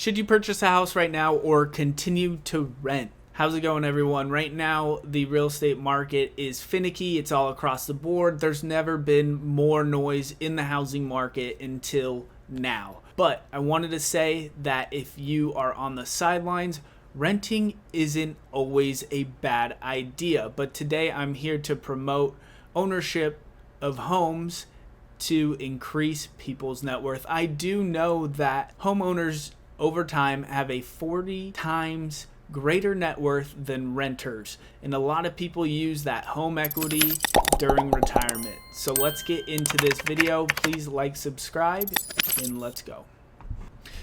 Should you purchase a house right now or continue to rent? How's it going, everyone? Right now, the real estate market is finicky. It's all across the board. There's never been more noise in the housing market until now. But I wanted to say that if you are on the sidelines, renting isn't always a bad idea. But today I'm here to promote ownership of homes to increase people's net worth. I do know that homeowners over time have a 40 times greater net worth than renters, and a lot of people use that home equity during retirement. So let's get into this video. Please like, subscribe, and let's go.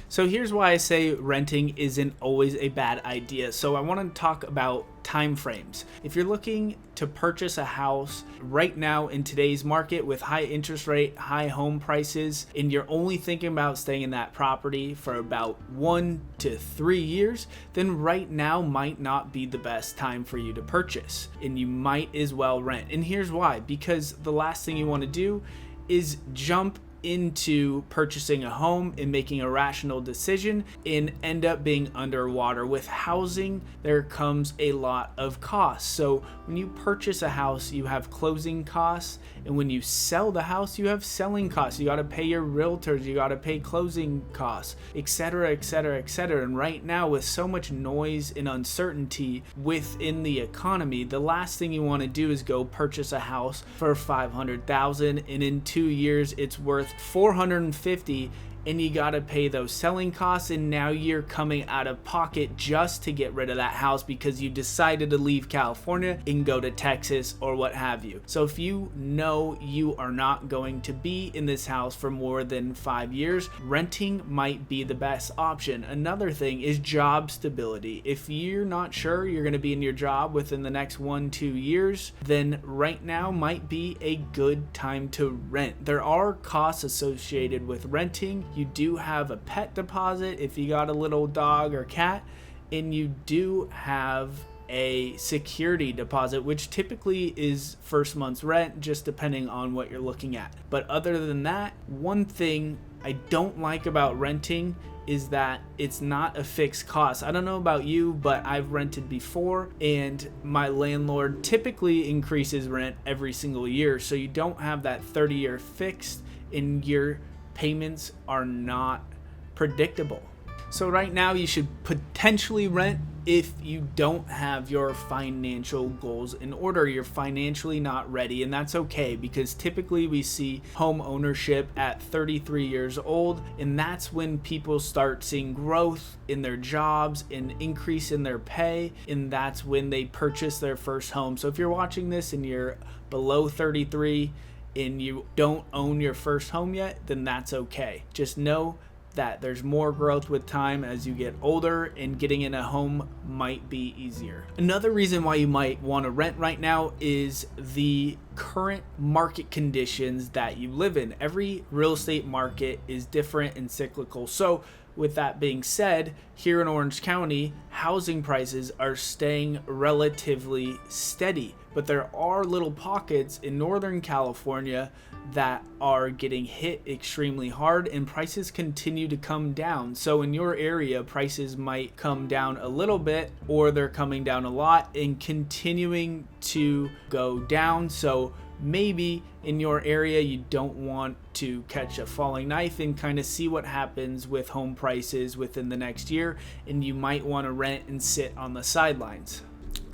So here's why I say renting isn't always a bad idea. So I want to talk about time frames. If you're looking to purchase a house right now in today's market with high interest rate, high home prices, and you're only thinking about staying in that property for about 1 to 3 years, then right now might not be the best time for you to purchase, and you might as well rent. And here's why: because the last thing you want to do is jump into purchasing a home and making a rational decision and end up being underwater. With housing, there comes a lot of costs. So when you purchase a house, you have closing costs, and when you sell the house, you have selling costs. You got to pay your realtors, you got to pay closing costs, etc., etc., etc. And right now, with so much noise and uncertainty within the economy, the last thing you want to do is go purchase a house for $500,000, and in 2 years it's worth $450,000, and you got to pay those selling costs, and now you're coming out of pocket just to get rid of that house because you decided to leave California and go to Texas or what have you. So if you know you are not going to be in this house for more than 5 years, renting might be the best option. Another thing is job stability. If you're not sure you're going to be in your job within the next 1-2 years, then right now might be a good time to rent. There are costs associated with renting. You do have a pet deposit if you got a little dog or cat, and you do have a security deposit, which typically is first month's rent, just depending on what you're looking at. But other than that, one thing I don't like about renting is that it's not a fixed cost. I don't know about you, but I've rented before, and my landlord typically increases rent every single year. So you don't have that 30-year fixed, and your payments are not predictable. So right now you should potentially rent if you don't have your financial goals in order. You're financially not ready, and that's okay, because typically we see home ownership at 33 years old, and that's when people start seeing growth in their jobs and increase in their pay, and that's when they purchase their first home. So if you're watching this and you're below 33 and you don't own your first home yet, then that's okay. Just know that there's more growth with time as you get older, and getting in a home might be easier. Another reason why you might want to rent right now is the current market conditions that you live in. Every real estate market is different and cyclical. So with that being said, here in Orange County, housing prices are staying relatively steady, but there are little pockets in Northern California that are getting hit extremely hard, and prices continue to come down. So in your area, prices might come down a little bit, or they're coming down a lot and continuing to go down. So maybe in your area you don't want to catch a falling knife and kind of see what happens with home prices within the next year, and you might want to rent and sit on the sidelines.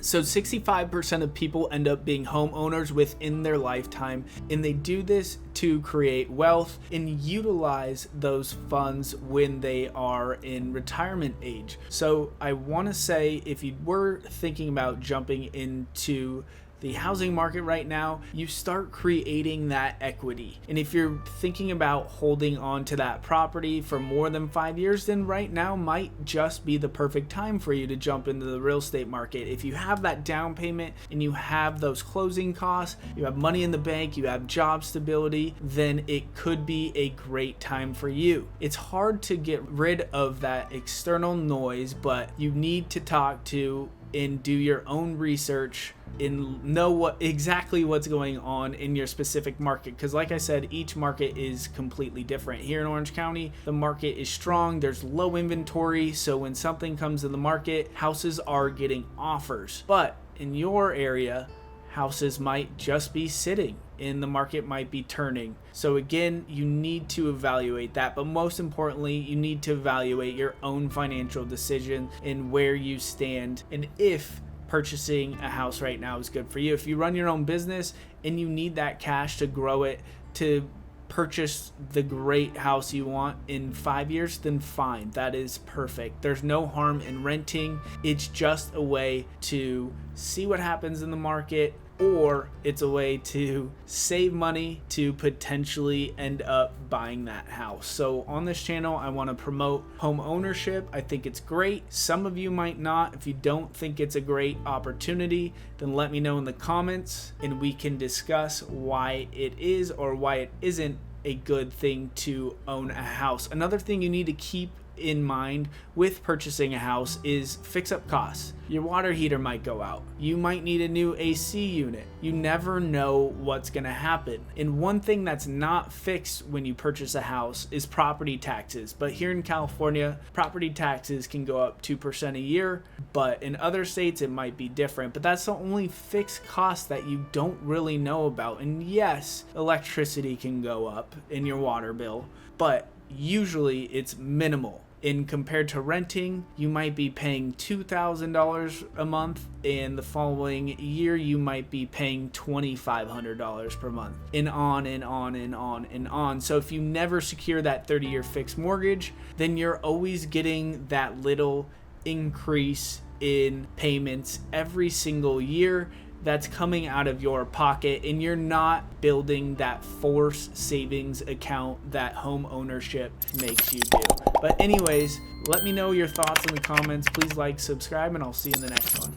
So 65% of people end up being homeowners within their lifetime, and they do this to create wealth and utilize those funds when they are in retirement age. So I want to say, if you were thinking about jumping into the housing market right now, you start creating that equity. And if you're thinking about holding on to that property for more than 5 years, then right now might just be the perfect time for you to jump into the real estate market. If you have that down payment and you have those closing costs, you have money in the bank, you have job stability, then it could be a great time for you. It's hard to get rid of that external noise, but you need to talk to and do your own research and know exactly what's going on in your specific market, because like I said, each market is completely different. Here in Orange County, the market is strong, there's low inventory, so when something comes to the market, houses are getting offers. But in your area, houses might just be sitting and the market might be turning. So again, you need to evaluate that, but most importantly, you need to evaluate your own financial decision and where you stand, and if purchasing a house right now is good for you. If you run your own business and you need that cash to grow it, to purchase the great house you want in 5 years, then fine, that is perfect. There's no harm in renting. It's just a way to see what happens in the market, or it's a way to save money to potentially end up buying that house. So on this channel, I want to promote home ownership. I think it's great. Some of you might not. If you don't think it's a great opportunity, then let me know in the comments and we can discuss why it is or why it isn't a good thing to own a house. Another thing you need to keep in mind with purchasing a house is fix-up costs. Your water heater might go out. You might need a new AC unit. You never know what's going to happen. And one thing that's not fixed when you purchase a house is property taxes. But here in California, property taxes can go up 2% a year, but in other states it might be different. But that's the only fixed cost that you don't really know about. And yes, electricity can go up in your water bill, but usually it's minimal. In compared to renting, you might be paying $2,000 a month, and the following year you might be paying $2,500 per month, and on and on and on and on. So if you never secure that 30-year fixed mortgage, then you're always getting that little increase in payments every single year that's coming out of your pocket, and you're not building that forced savings account that home ownership makes you do. But anyways, let me know your thoughts in the comments. Please like, subscribe, and I'll see you in the next one.